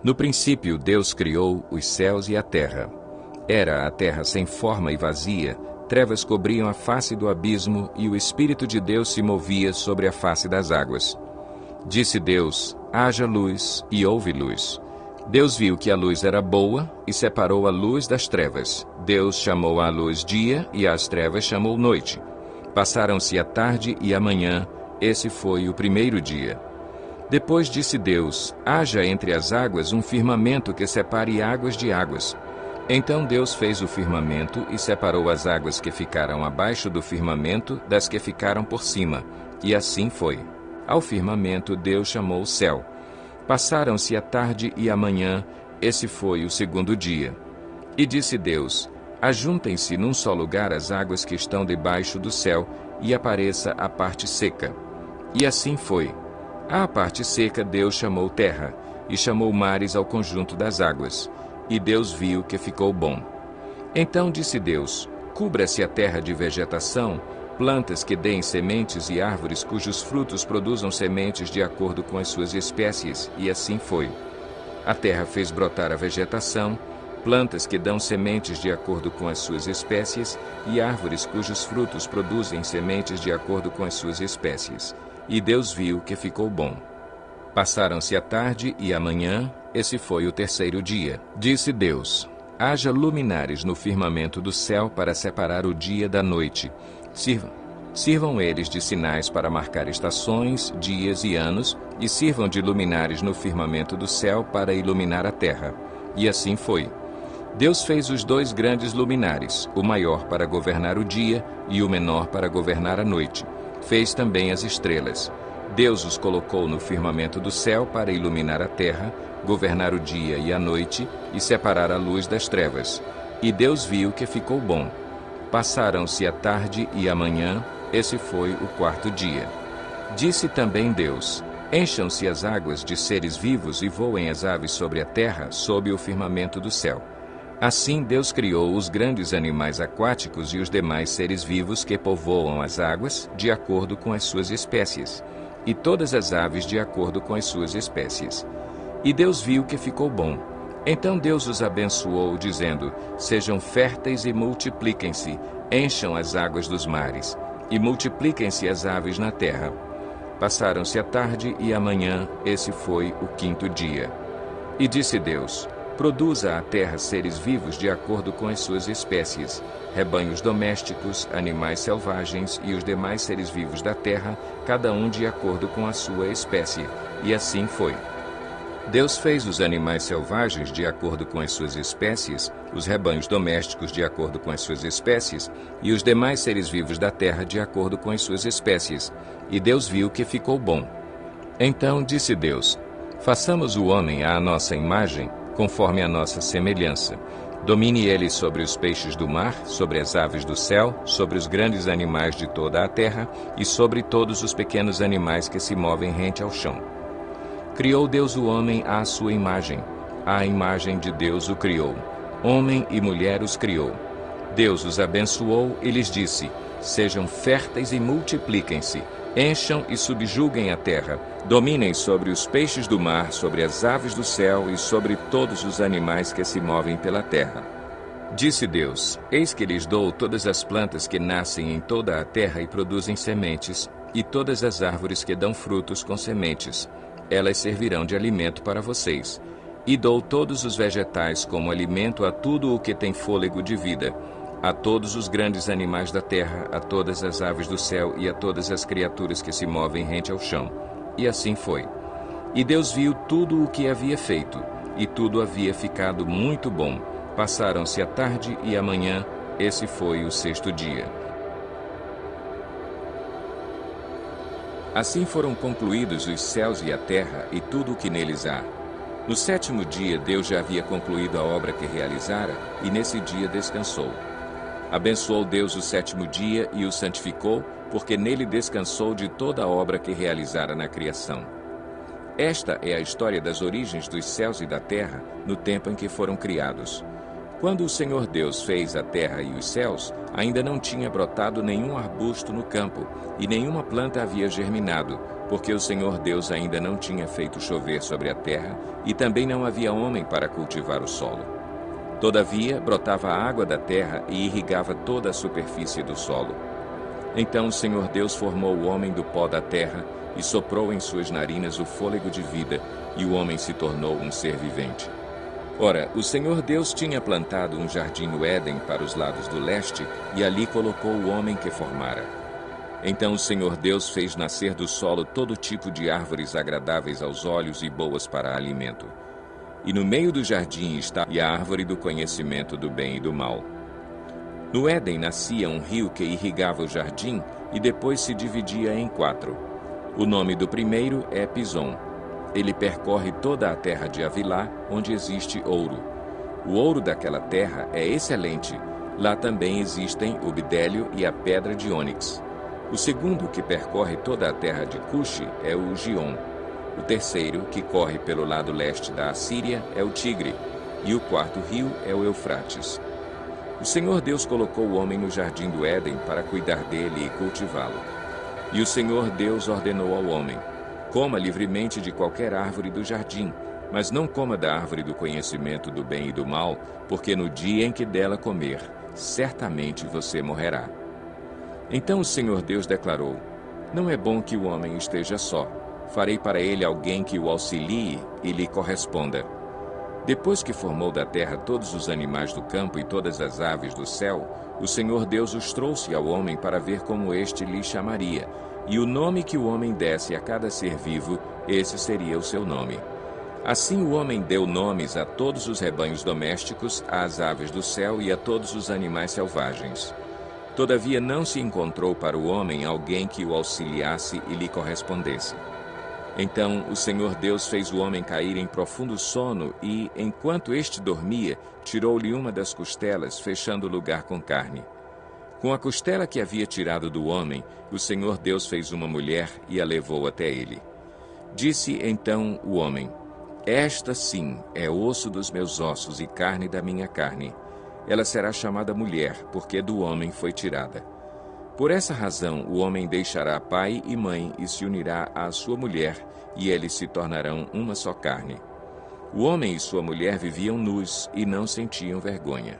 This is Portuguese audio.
No princípio, Deus criou os céus e a terra. Era a terra sem forma e vazia, trevas cobriam a face do abismo e o Espírito de Deus se movia sobre a face das águas. Disse Deus: haja luz, e houve luz. Deus viu que a luz era boa e separou a luz das trevas. Deus chamou a luz dia e às trevas chamou noite. Passaram-se a tarde e a manhã, esse foi o primeiro dia. Depois disse Deus: haja entre as águas um firmamento que separe águas de águas. Então Deus fez o firmamento e separou as águas que ficaram abaixo do firmamento das que ficaram por cima, e assim foi. Ao firmamento Deus chamou céu. Passaram-se a tarde e a manhã, esse foi o segundo dia. E disse Deus: ajuntem-se num só lugar as águas que estão debaixo do céu, e apareça a parte seca. E assim foi. À parte seca Deus chamou terra, e chamou mares ao conjunto das águas. E Deus viu que ficou bom. Então disse Deus: cubra-se a terra de vegetação, plantas que deem sementes e árvores cujos frutos produzam sementes de acordo com as suas espécies, e assim foi. A terra fez brotar a vegetação, plantas que dão sementes de acordo com as suas espécies, e árvores cujos frutos produzem sementes de acordo com as suas espécies. E Deus viu que ficou bom. Passaram-se a tarde e a manhã, esse foi o terceiro dia. Disse Deus: haja luminares no firmamento do céu para separar o dia da noite. Sirvam eles de sinais para marcar estações, dias e anos, e sirvam de luminares no firmamento do céu para iluminar a terra. E assim foi. Deus fez os dois grandes luminares, o maior para governar o dia e o menor para governar a noite. Fez também as estrelas. Deus os colocou no firmamento do céu para iluminar a terra, governar o dia e a noite e separar a luz das trevas. E Deus viu que ficou bom. Passaram-se a tarde e a manhã, esse foi o quarto dia. Disse também Deus: encham-se as águas de seres vivos e voem as aves sobre a terra, sob o firmamento do céu. Assim Deus criou os grandes animais aquáticos e os demais seres vivos que povoam as águas, de acordo com as suas espécies, e todas as aves de acordo com as suas espécies. E Deus viu que ficou bom. Então Deus os abençoou, dizendo: sejam férteis e multipliquem-se, encham as águas dos mares, e multipliquem-se as aves na terra. Passaram-se a tarde e a manhã, esse foi o quinto dia. E disse Deus: produza a terra seres vivos de acordo com as suas espécies, rebanhos domésticos, animais selvagens e os demais seres vivos da terra, cada um de acordo com a sua espécie. E assim foi. Deus fez os animais selvagens de acordo com as suas espécies, os rebanhos domésticos de acordo com as suas espécies, e os demais seres vivos da terra de acordo com as suas espécies. E Deus viu que ficou bom. Então disse Deus: façamos o homem à nossa imagem, conforme a nossa semelhança. Domine ele sobre os peixes do mar, sobre as aves do céu, sobre os grandes animais de toda a terra e sobre todos os pequenos animais que se movem rente ao chão. Criou Deus o homem à sua imagem. À imagem de Deus o criou. Homem e mulher os criou. Deus os abençoou e lhes disse: sejam férteis e multipliquem-se, encham e subjuguem a terra, dominem sobre os peixes do mar, sobre as aves do céu e sobre todos os animais que se movem pela terra. Disse Deus: eis que lhes dou todas as plantas que nascem em toda a terra e produzem sementes, e todas as árvores que dão frutos com sementes. Elas servirão de alimento para vocês. E dou todos os vegetais como alimento a tudo o que tem fôlego de vida, a todos os grandes animais da terra, a todas as aves do céu e a todas as criaturas que se movem rente ao chão. E assim foi. E Deus viu tudo o que havia feito, e tudo havia ficado muito bom. Passaram-se a tarde e a manhã, esse foi o sexto dia. Assim foram concluídos os céus e a terra e tudo o que neles há. No sétimo dia Deus já havia concluído a obra que realizara, e nesse dia descansou. Abençoou Deus o sétimo dia e o santificou, porque nele descansou de toda a obra que realizara na criação. Esta é a história das origens dos céus e da terra, no tempo em que foram criados. Quando o Senhor Deus fez a terra e os céus, ainda não tinha brotado nenhum arbusto no campo, e nenhuma planta havia germinado, porque o Senhor Deus ainda não tinha feito chover sobre a terra, e também não havia homem para cultivar o solo. Todavia, brotava a água da terra e irrigava toda a superfície do solo. Então o Senhor Deus formou o homem do pó da terra, e soprou em suas narinas o fôlego de vida, e o homem se tornou um ser vivente. Ora, o Senhor Deus tinha plantado um jardim no Éden para os lados do leste, e ali colocou o homem que formara. Então o Senhor Deus fez nascer do solo todo tipo de árvores agradáveis aos olhos e boas para alimento. E no meio do jardim está a árvore do conhecimento do bem e do mal. No Éden nascia um rio que irrigava o jardim e depois se dividia em 4. O nome do primeiro é Pison. Ele percorre toda a terra de Havilá, onde existe ouro. O ouro daquela terra é excelente. Lá também existem o bidélio e a pedra de ônix. O segundo, que percorre toda a terra de Cuxi, é o Gion. O terceiro, que corre pelo lado leste da Assíria, é o Tigre. E o quarto rio é o Eufrates. O Senhor Deus colocou o homem no jardim do Éden para cuidar dele e cultivá-lo. E o Senhor Deus ordenou ao homem: coma livremente de qualquer árvore do jardim, mas não coma da árvore do conhecimento do bem e do mal, porque no dia em que dela comer, certamente você morrerá. Então o Senhor Deus declarou: não é bom que o homem esteja só. Farei para ele alguém que o auxilie e lhe corresponda. Depois que formou da terra todos os animais do campo e todas as aves do céu, o Senhor Deus os trouxe ao homem para ver como este lhe chamaria. E o nome que o homem desse a cada ser vivo, esse seria o seu nome. Assim o homem deu nomes a todos os rebanhos domésticos, às aves do céu e a todos os animais selvagens. Todavia não se encontrou para o homem alguém que o auxiliasse e lhe correspondesse. Então o Senhor Deus fez o homem cair em profundo sono e, enquanto este dormia, tirou-lhe uma das costelas, fechando o lugar com carne. Com a costela que havia tirado do homem, o Senhor Deus fez uma mulher e a levou até ele. Disse então o homem: esta sim é osso dos meus ossos e carne da minha carne. Ela será chamada mulher, porque do homem foi tirada. Por essa razão, o homem deixará pai e mãe e se unirá à sua mulher, e eles se tornarão uma só carne. O homem e sua mulher viviam nus e não sentiam vergonha.